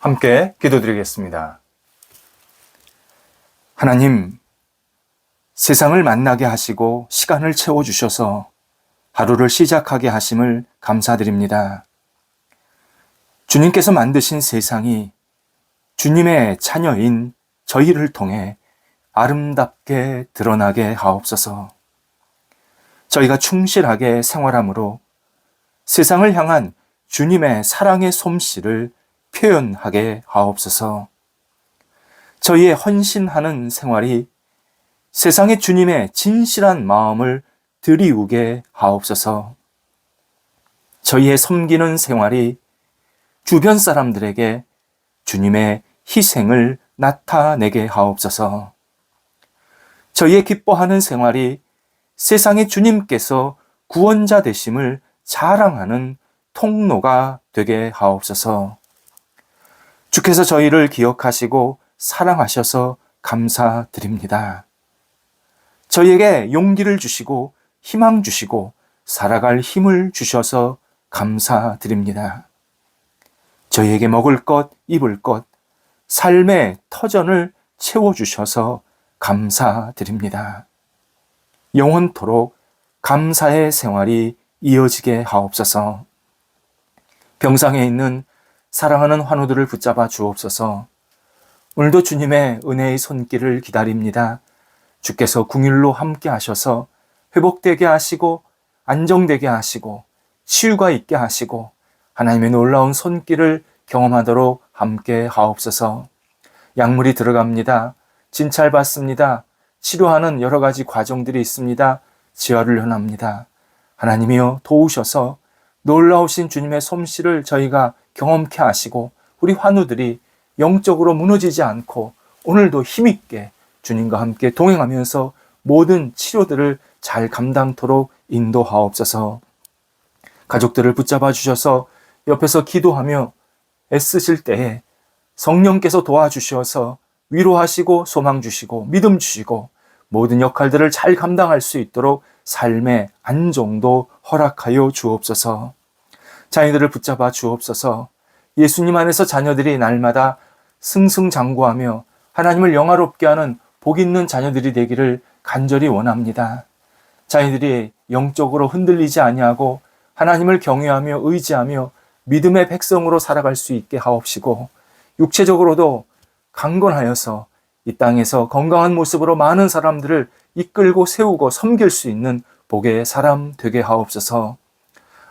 함께 기도드리겠습니다. 하나님, 세상을 만나게 하시고 시간을 채워주셔서 하루를 시작하게 하심을 감사드립니다. 주님께서 만드신 세상이 주님의 자녀인 저희를 통해 아름답게 드러나게 하옵소서. 저희가 충실하게 생활함으로 세상을 향한 주님의 사랑의 솜씨를 표현하게 하옵소서. 저희의 헌신하는 생활이 세상에 주님의 진실한 마음을 드리우게 하옵소서. 저희의 섬기는 생활이 주변 사람들에게 주님의 희생을 나타내게 하옵소서. 저희의 기뻐하는 생활이 세상에 주님께서 구원자 되심을 자랑하는 통로가 되게 하옵소서. 주께서 저희를 기억하시고 사랑하셔서 감사드립니다. 저희에게 용기를 주시고 희망 주시고 살아갈 힘을 주셔서 감사드립니다. 저희에게 먹을 것, 입을 것, 삶의 터전을 채워주셔서 감사드립니다. 영원토록 감사의 생활이 이어지게 하옵소서. 병상에 있는 사랑하는 환우들을 붙잡아 주옵소서. 오늘도 주님의 은혜의 손길을 기다립니다. 주께서 궁일로 함께 하셔서 회복되게 하시고 안정되게 하시고 치유가 있게 하시고 하나님의 놀라운 손길을 경험하도록 함께 하옵소서. 약물이 들어갑니다. 진찰받습니다. 치료하는 여러 가지 과정들이 있습니다. 지혈을 현합니다. 하나님이여 도우셔서 놀라우신 주님의 솜씨를 저희가 경험케 하시고 우리 환우들이 영적으로 무너지지 않고 오늘도 힘있게 주님과 함께 동행하면서 모든 치료들을 잘 감당토록 인도하옵소서. 가족들을 붙잡아 주셔서 옆에서 기도하며 애쓰실 때에 성령께서 도와주셔서 위로하시고 소망 주시고 믿음 주시고 모든 역할들을 잘 감당할 수 있도록 삶의 안정도 허락하여 주옵소서. 자녀들을 붙잡아 주옵소서. 예수님 안에서 자녀들이 날마다 승승장구하며 하나님을 영화롭게 하는 복 있는 자녀들이 되기를 간절히 원합니다. 자녀들이 영적으로 흔들리지 아니하고 하나님을 경외하며 의지하며 믿음의 백성으로 살아갈 수 있게 하옵시고 육체적으로도 강건하여서 이 땅에서 건강한 모습으로 많은 사람들을 이끌고 세우고 섬길 수 있는 복의 사람 되게 하옵소서.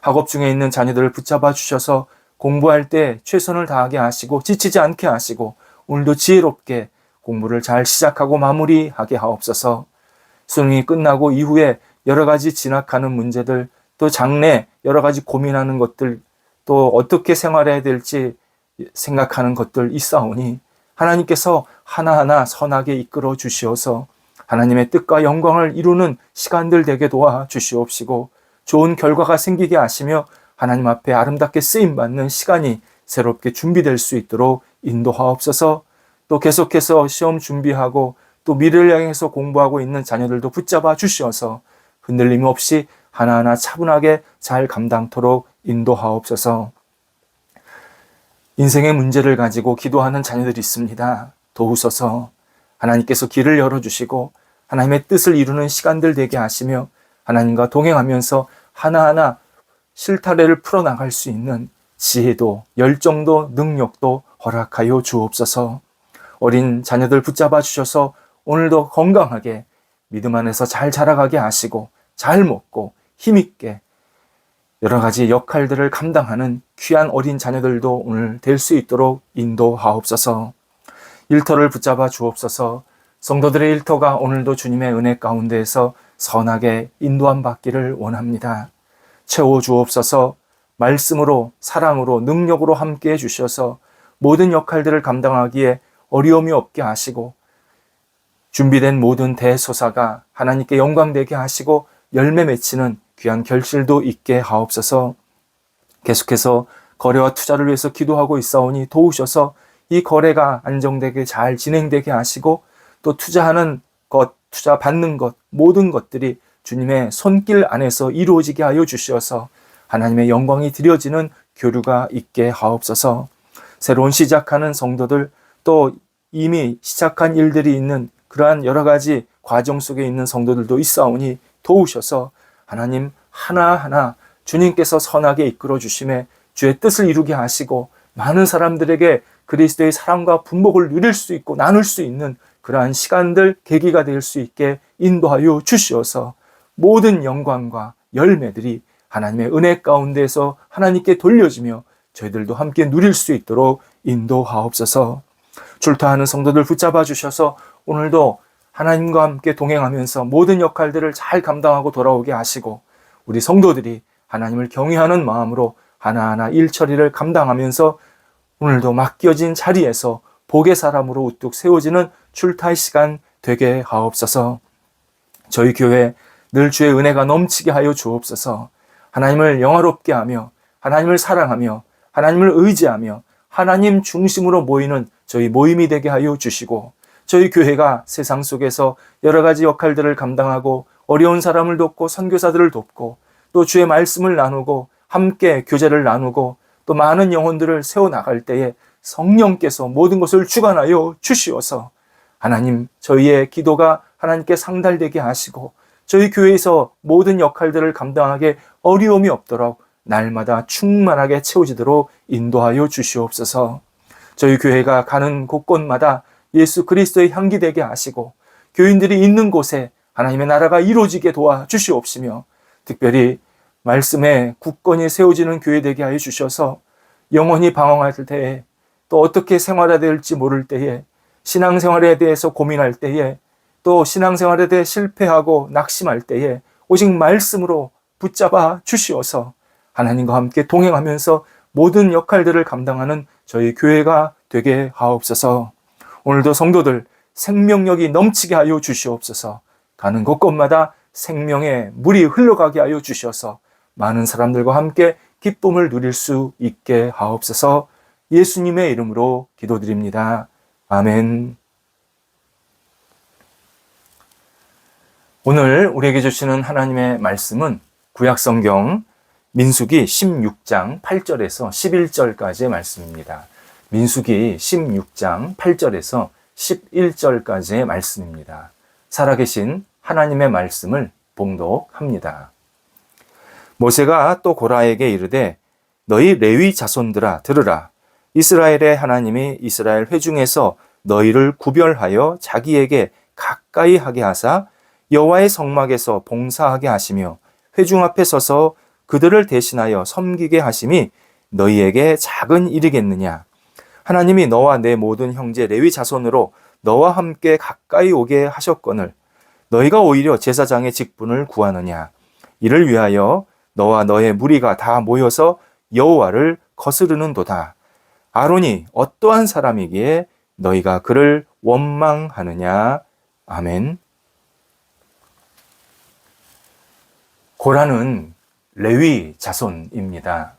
학업 중에 있는 자녀들을 붙잡아 주셔서 공부할 때 최선을 다하게 하시고 지치지 않게 하시고 오늘도 지혜롭게 공부를 잘 시작하고 마무리하게 하옵소서. 수능이 끝나고 이후에 여러 가지 진학하는 문제들, 또 장래 여러 가지 고민하는 것들, 또 어떻게 생활해야 될지 생각하는 것들 있사오니 하나님께서 하나하나 선하게 이끌어 주시어서 하나님의 뜻과 영광을 이루는 시간들 되게 도와 주시옵시고 좋은 결과가 생기게 하시며 하나님 앞에 아름답게 쓰임받는 시간이 새롭게 준비될 수 있도록 인도하옵소서. 또 계속해서 시험 준비하고 또 미래를 향해서 공부하고 있는 자녀들도 붙잡아 주시어서 흔들림 없이 하나하나 차분하게 잘 감당토록 인도하옵소서. 인생의 문제를 가지고 기도하는 자녀들이 있습니다. 도우소서. 하나님께서 길을 열어주시고 하나님의 뜻을 이루는 시간들 되게 하시며 하나님과 동행하면서 하나하나 실타래를 풀어나갈 수 있는 지혜도 열정도 능력도 허락하여 주옵소서. 어린 자녀들 붙잡아 주셔서 오늘도 건강하게 믿음 안에서 잘 자라가게 하시고 잘 먹고 힘있게 여러 가지 역할들을 감당하는 귀한 어린 자녀들도 오늘 될 수 있도록 인도하옵소서. 일터를 붙잡아 주옵소서. 성도들의 일터가 오늘도 주님의 은혜 가운데에서 선하게 인도함 받기를 원합니다. 채워 주옵소서. 말씀으로 사랑으로 능력으로 함께 해주셔서 모든 역할들을 감당하기에 어려움이 없게 하시고 준비된 모든 대소사가 하나님께 영광되게 하시고 열매 맺히는 귀한 결실도 있게 하옵소서. 계속해서 거래와 투자를 위해서 기도하고 있사오니 도우셔서 이 거래가 안정되게 잘 진행되게 하시고 또 투자하는 것, 투자 받는 것 모든 것들이 주님의 손길 안에서 이루어지게 하여 주시어서 하나님의 영광이 드려지는 교류가 있게 하옵소서. 새로운 시작하는 성도들, 또 이미 시작한 일들이 있는 그러한 여러 가지 과정 속에 있는 성도들도 있사오니 도우셔서 하나님 하나하나 주님께서 선하게 이끌어 주심에 주의 뜻을 이루게 하시고 많은 사람들에게 그리스도의 사랑과 분복을 누릴 수 있고 나눌 수 있는 그러한 시간들, 계기가 될 수 있게 인도하여 주시어서 모든 영광과 열매들이 하나님의 은혜 가운데서 하나님께 돌려지며 저희들도 함께 누릴 수 있도록 인도하옵소서. 출타하는 성도들 붙잡아 주셔서 오늘도 하나님과 함께 동행하면서 모든 역할들을 잘 감당하고 돌아오게 하시고 우리 성도들이 하나님을 경외하는 마음으로 하나하나 일 처리를 감당하면서 오늘도 맡겨진 자리에서 복의 사람으로 우뚝 세워지는 출타의 시간 되게 하옵소서. 저희 교회 늘 주의 은혜가 넘치게 하여 주옵소서. 하나님을 영화롭게 하며 하나님을 사랑하며 하나님을 의지하며 하나님 중심으로 모이는 저희 모임이 되게 하여 주시고 저희 교회가 세상 속에서 여러 가지 역할들을 감당하고 어려운 사람을 돕고 선교사들을 돕고 또 주의 말씀을 나누고 함께 교제를 나누고 또 많은 영혼들을 세워나갈 때에 성령께서 모든 것을 주관하여 주시어서 하나님 저희의 기도가 하나님께 상달되게 하시고 저희 교회에서 모든 역할들을 감당하게 어려움이 없도록 날마다 충만하게 채워지도록 인도하여 주시옵소서. 저희 교회가 가는 곳곳마다 예수 그리스도의 향기 되게 하시고 교인들이 있는 곳에 하나님의 나라가 이루어지게 도와주시옵시며 특별히 말씀에 굳건히 세워지는 교회 되게 하여 주셔서 영원히 방황할 때에 또 어떻게 생활해야 될지 모를 때에 신앙생활에 대해서 고민할 때에 또 신앙생활에 대해 실패하고 낙심할 때에 오직 말씀으로 붙잡아 주시어서 하나님과 함께 동행하면서 모든 역할들을 감당하는 저희 교회가 되게 하옵소서. 오늘도 성도들 생명력이 넘치게 하여 주시옵소서. 가는 곳곳마다 생명의 물이 흘러가게 하여 주셔서 많은 사람들과 함께 기쁨을 누릴 수 있게 하옵소서. 예수님의 이름으로 기도드립니다. 아멘. 오늘 우리에게 주시는 하나님의 말씀은 구약성경 민수기 16장 8절에서 11절까지의 말씀입니다. 민수기 16장 8절에서 11절까지의 말씀입니다. 살아계신 하나님의 말씀을 봉독합니다. 모세가 또 고라에게 이르되 너희 레위 자손들아 들으라. 이스라엘의 하나님이 이스라엘 회중에서 너희를 구별하여 자기에게 가까이 하게 하사 여호와의 성막에서 봉사하게 하시며 회중 앞에 서서 그들을 대신하여 섬기게 하심이 너희에게 작은 일이겠느냐. 하나님이 너와 내 모든 형제 레위 자손으로 너와 함께 가까이 오게 하셨거늘 너희가 오히려 제사장의 직분을 구하느냐. 이를 위하여 너와 너의 무리가 다 모여서 여호와를 거스르는도다. 아론이 어떠한 사람이기에 너희가 그를 원망하느냐. 아멘. 고라는 레위 자손입니다.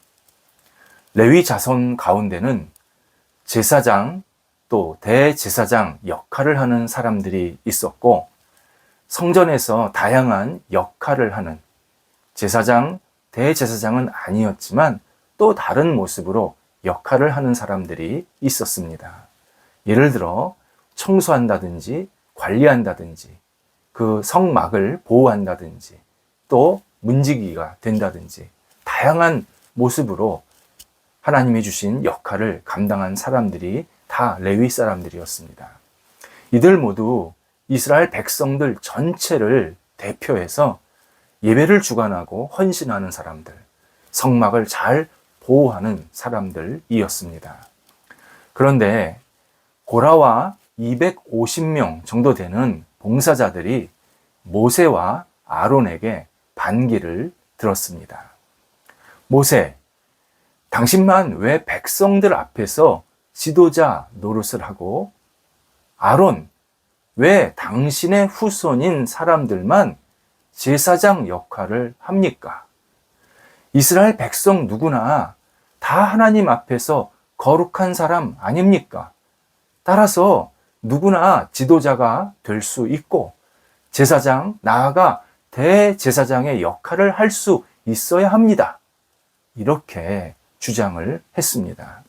레위 자손 가운데는 제사장 또 대제사장 역할을 하는 사람들이 있었고 성전에서 다양한 역할을 하는 제사장, 대제사장은 아니었지만 또 다른 모습으로 역할을 하는 사람들이 있었습니다. 예를 들어 청소한다든지 관리한다든지 그 성막을 보호한다든지 또 문지기가 된다든지 다양한 모습으로 하나님이 주신 역할을 감당한 사람들이 다 레위 사람들이었습니다. 이들 모두 이스라엘 백성들 전체를 대표해서 예배를 주관하고 헌신하는 사람들, 성막을 잘 보호하는 사람들이었습니다. 그런데 고라와 250명 정도 되는 봉사자들이 모세와 아론에게 반기를 들었습니다. 모세, 당신만 왜 백성들 앞에서 지도자 노릇을 하고 아론, 왜 당신의 후손인 사람들만 제사장 역할을 합니까? 이스라엘 백성 누구나 다 하나님 앞에서 거룩한 사람 아닙니까? 따라서 누구나 지도자가 될 수 있고 제사장, 나아가 대제사장의 역할을 할 수 있어야 합니다. 이렇게 주장을 했습니다.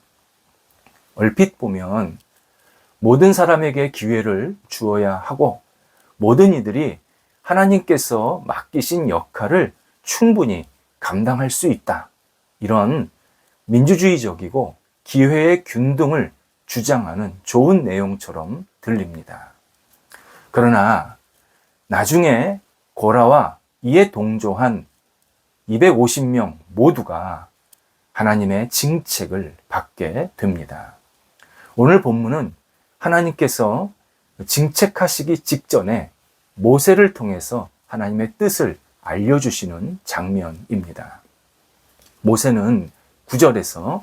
얼핏 보면 모든 사람에게 기회를 주어야 하고 모든 이들이 하나님께서 맡기신 역할을 충분히 감당할 수 있다. 이런 민주주의적이고 기회의 균등을 주장하는 좋은 내용처럼 들립니다. 그러나 나중에 고라와 이에 동조한 250명 모두가 하나님의 징책을 받게 됩니다. 오늘 본문은 하나님께서 징책하시기 직전에 모세를 통해서 하나님의 뜻을 알려주시는 장면입니다. 모세는 9절에서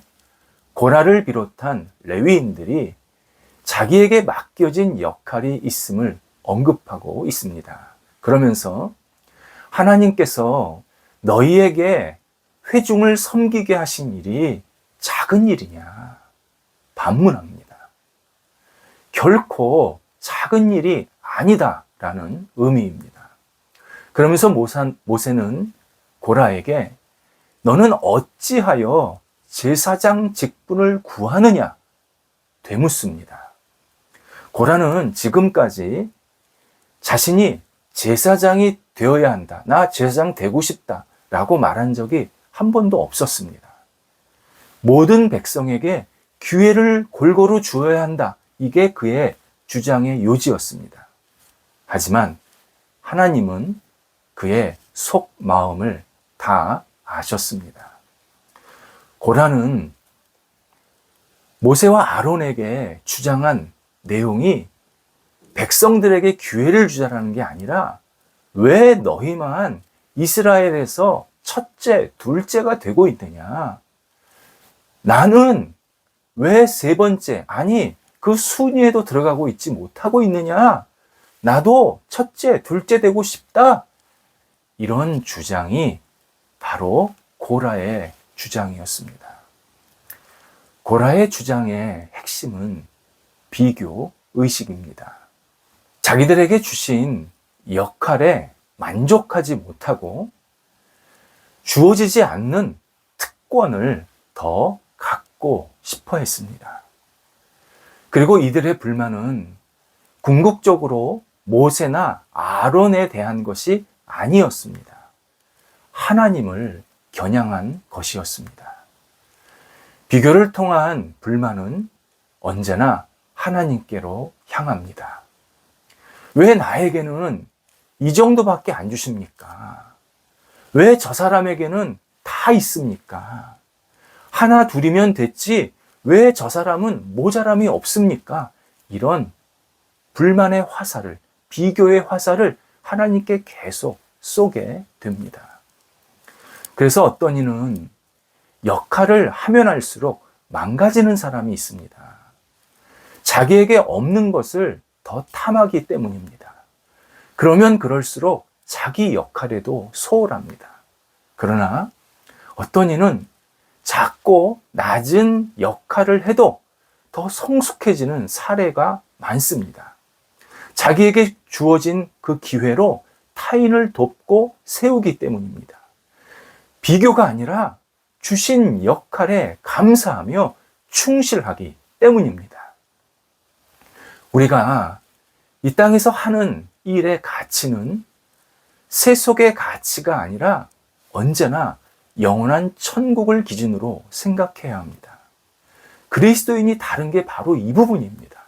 고라를 비롯한 레위인들이 자기에게 맡겨진 역할이 있음을 언급하고 있습니다. 그러면서 하나님께서 너희에게 회중을 섬기게 하신 일이 작은 일이냐? 반문합니다. 결코 작은 일이 아니다라는 의미입니다. 그러면서 모세는 고라에게 너는 어찌하여 제사장 직분을 구하느냐? 되묻습니다. 고라는 지금까지 자신이 제사장이 되어야 한다. 나 제사장 되고 싶다. 라고 말한 적이 한 번도 없었습니다. 모든 백성에게 기회를 골고루 주어야 한다. 이게 그의 주장의 요지였습니다. 하지만 하나님은 그의 속마음을 다 아셨습니다. 고라는 모세와 아론에게 주장한 내용이 백성들에게 기회를 주자라는 게 아니라 왜 너희만 이스라엘에서 첫째, 둘째가 되고 있느냐? 나는 왜 세 번째, 아니 그 순위에도 들어가고 있지 못하고 있느냐? 나도 첫째, 둘째 되고 싶다. 이런 주장이 바로 고라의 주장이었습니다. 고라의 주장의 핵심은 비교 의식입니다. 자기들에게 주신 역할에 만족하지 못하고 주어지지 않는 특권을 더 갖고 싶어 했습니다. 그리고 이들의 불만은 궁극적으로 모세나 아론에 대한 것이 아니었습니다. 하나님을 겨냥한 것이었습니다. 비교를 통한 불만은 언제나 하나님께로 향합니다. 왜 나에게는 이 정도밖에 안 주십니까? 왜 저 사람에게는 다 있습니까? 하나 둘이면 됐지 왜 저 사람은 모자람이 없습니까? 이런 불만의 화살을, 비교의 화살을 하나님께 계속 쏘게 됩니다. 그래서 어떤 이는 역할을 하면 할수록 망가지는 사람이 있습니다. 자기에게 없는 것을 더 탐하기 때문입니다. 그러면 그럴수록 자기 역할에도 소홀합니다. 그러나 어떤 이는 작고 낮은 역할을 해도 더 성숙해지는 사례가 많습니다. 자기에게 주어진 그 기회로 타인을 돕고 세우기 때문입니다. 비교가 아니라 주신 역할에 감사하며 충실하기 때문입니다. 우리가 이 땅에서 하는 일의 가치는 세속의 가치가 아니라 언제나 영원한 천국을 기준으로 생각해야 합니다. 그리스도인이 다른 게 바로 이 부분입니다.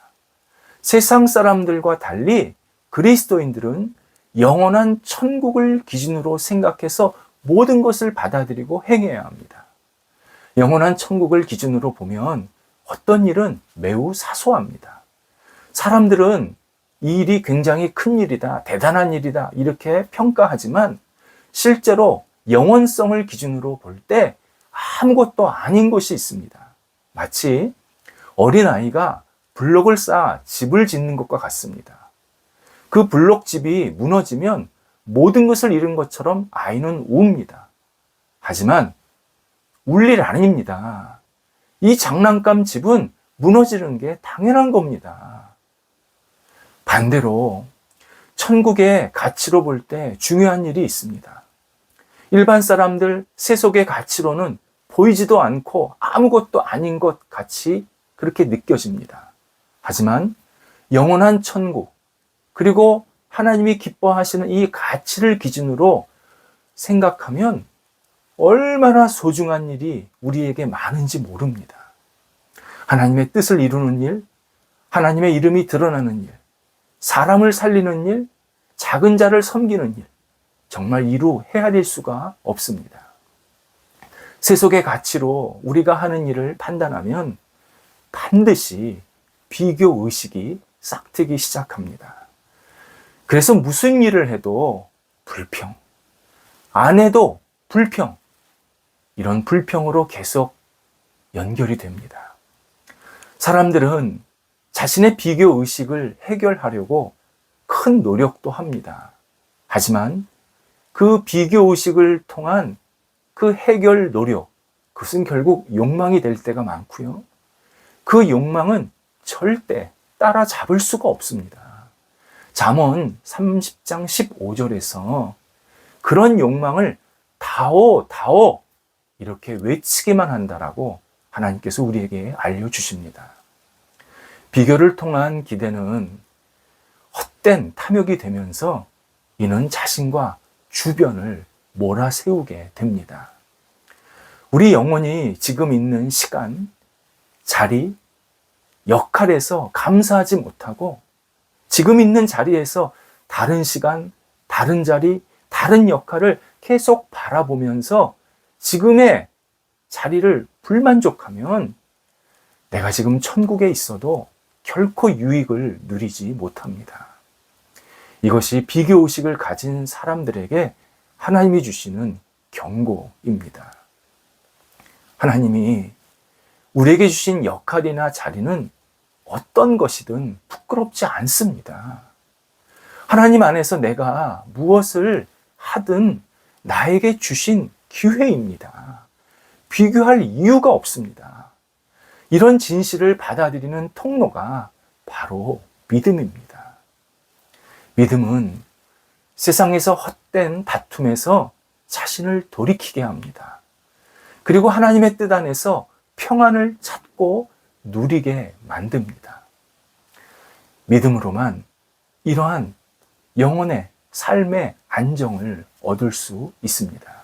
세상 사람들과 달리 그리스도인들은 영원한 천국을 기준으로 생각해서 모든 것을 받아들이고 행해야 합니다. 영원한 천국을 기준으로 보면 어떤 일은 매우 사소합니다. 사람들은 이 일이 굉장히 큰 일이다, 대단한 일이다 이렇게 평가하지만 실제로 영원성을 기준으로 볼 때 아무것도 아닌 것이 있습니다. 마치 어린아이가 블록을 쌓아 집을 짓는 것과 같습니다. 그 블록집이 무너지면 모든 것을 잃은 것처럼 아이는 웁니다. 하지만 울 일 아닙니다. 이 장난감 집은 무너지는 게 당연한 겁니다. 반대로 천국의 가치로 볼 때 중요한 일이 있습니다. 일반 사람들 세속의 가치로는 보이지도 않고 아무것도 아닌 것 같이 그렇게 느껴집니다. 하지만 영원한 천국, 그리고 하나님이 기뻐하시는 이 가치를 기준으로 생각하면 얼마나 소중한 일이 우리에게 많은지 모릅니다. 하나님의 뜻을 이루는 일, 하나님의 이름이 드러나는 일, 사람을 살리는 일, 작은 자를 섬기는 일, 정말 이루 헤아릴 수가 없습니다. 세속의 가치로 우리가 하는 일을 판단하면 반드시 비교 의식이 싹트기 시작합니다. 그래서 무슨 일을 해도 불평, 안 해도 불평, 이런 불평으로 계속 연결이 됩니다. 사람들은 자신의 비교 의식을 해결하려고 큰 노력도 합니다. 하지만 그 비교 의식을 통한 그 해결 노력, 그것은 결국 욕망이 될 때가 많고요. 그 욕망은 절대 따라잡을 수가 없습니다. 잠언 30장 15절에서 그런 욕망을 다오, 다오 이렇게 외치기만 한다라고 하나님께서 우리에게 알려주십니다. 비교를 통한 기대는 헛된 탐욕이 되면서 이는 자신과 주변을 몰아세우게 됩니다. 우리 영혼이 지금 있는 시간, 자리, 역할에서 감사하지 못하고 지금 있는 자리에서 다른 시간, 다른 자리, 다른 역할을 계속 바라보면서 지금의 자리를 불만족하면 내가 지금 천국에 있어도 결코 유익을 누리지 못합니다. 이것이 비교의식을 가진 사람들에게 하나님이 주시는 경고입니다. 하나님이 우리에게 주신 역할이나 자리는 어떤 것이든 부끄럽지 않습니다. 하나님 안에서 내가 무엇을 하든 나에게 주신 기회입니다. 비교할 이유가 없습니다. 이런 진실을 받아들이는 통로가 바로 믿음입니다. 믿음은 세상에서 헛된 다툼에서 자신을 돌이키게 합니다. 그리고 하나님의 뜻 안에서 평안을 찾고 누리게 만듭니다. 믿음으로만 이러한 영혼의 삶의 안정을 얻을 수 있습니다.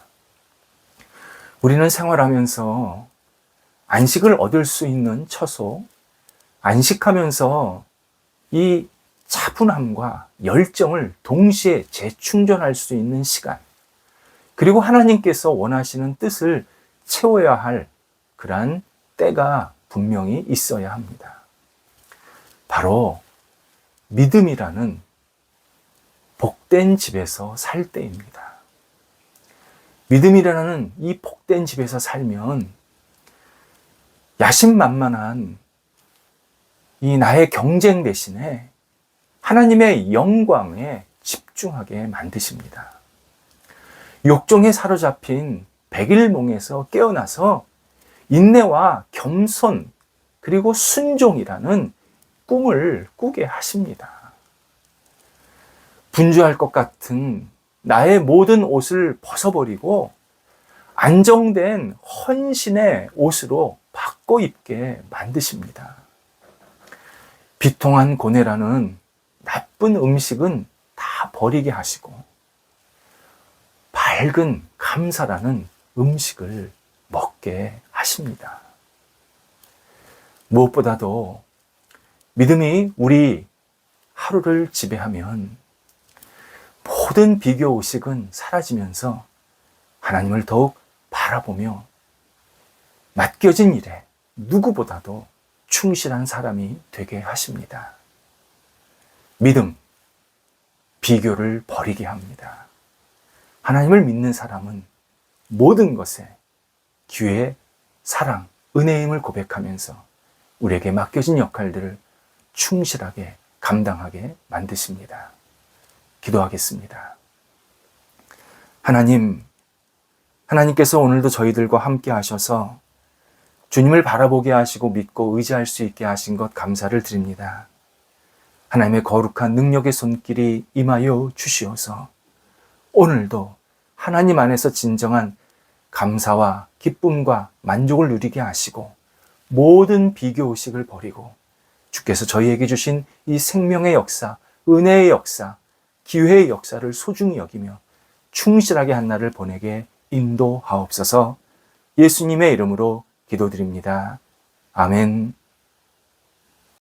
우리는 생활하면서 안식을 얻을 수 있는 처소, 안식하면서 이 차분함과 열정을 동시에 재충전할 수 있는 시간, 그리고 하나님께서 원하시는 뜻을 채워야 할 그러한 때가 분명히 있어야 합니다. 바로 믿음이라는 복된 집에서 살 때입니다. 믿음이라는 이 복된 집에서 살면 야심만만한 이 나의 경쟁 대신에 하나님의 영광에 집중하게 만드십니다. 욕정에 사로잡힌 백일몽에서 깨어나서 인내와 겸손 그리고 순종이라는 꿈을 꾸게 하십니다. 분주할 것 같은 나의 모든 옷을 벗어버리고 안정된 헌신의 옷으로 바꿔 입게 만드십니다. 비통한 고뇌라는 나쁜 음식은 다 버리게 하시고 밝은 감사라는 음식을 먹게 하십니다. 무엇보다도 믿음이 우리 하루를 지배하면 모든 비교 의식은 사라지면서 하나님을 더욱 바라보며 맡겨진 일에 누구보다도 충실한 사람이 되게 하십니다. 믿음, 비교를 버리게 합니다. 하나님을 믿는 사람은 모든 것에 기회, 사랑, 은혜임을 고백하면서 우리에게 맡겨진 역할들을 충실하게 감당하게 만드십니다. 기도하겠습니다. 하나님께서 오늘도 저희들과 함께 하셔서 주님을 바라보게 하시고 믿고 의지할 수 있게 하신 것 감사를 드립니다. 하나님의 거룩한 능력의 손길이 임하여 주시어서 오늘도 하나님 안에서 진정한 감사와 기쁨과 만족을 누리게 하시고 모든 비교의식을 버리고 주께서 저희에게 주신 이 생명의 역사, 은혜의 역사, 기회의 역사를 소중히 여기며 충실하게 한 날을 보내게 인도하옵소서. 예수님의 이름으로 기도드립니다. 아멘.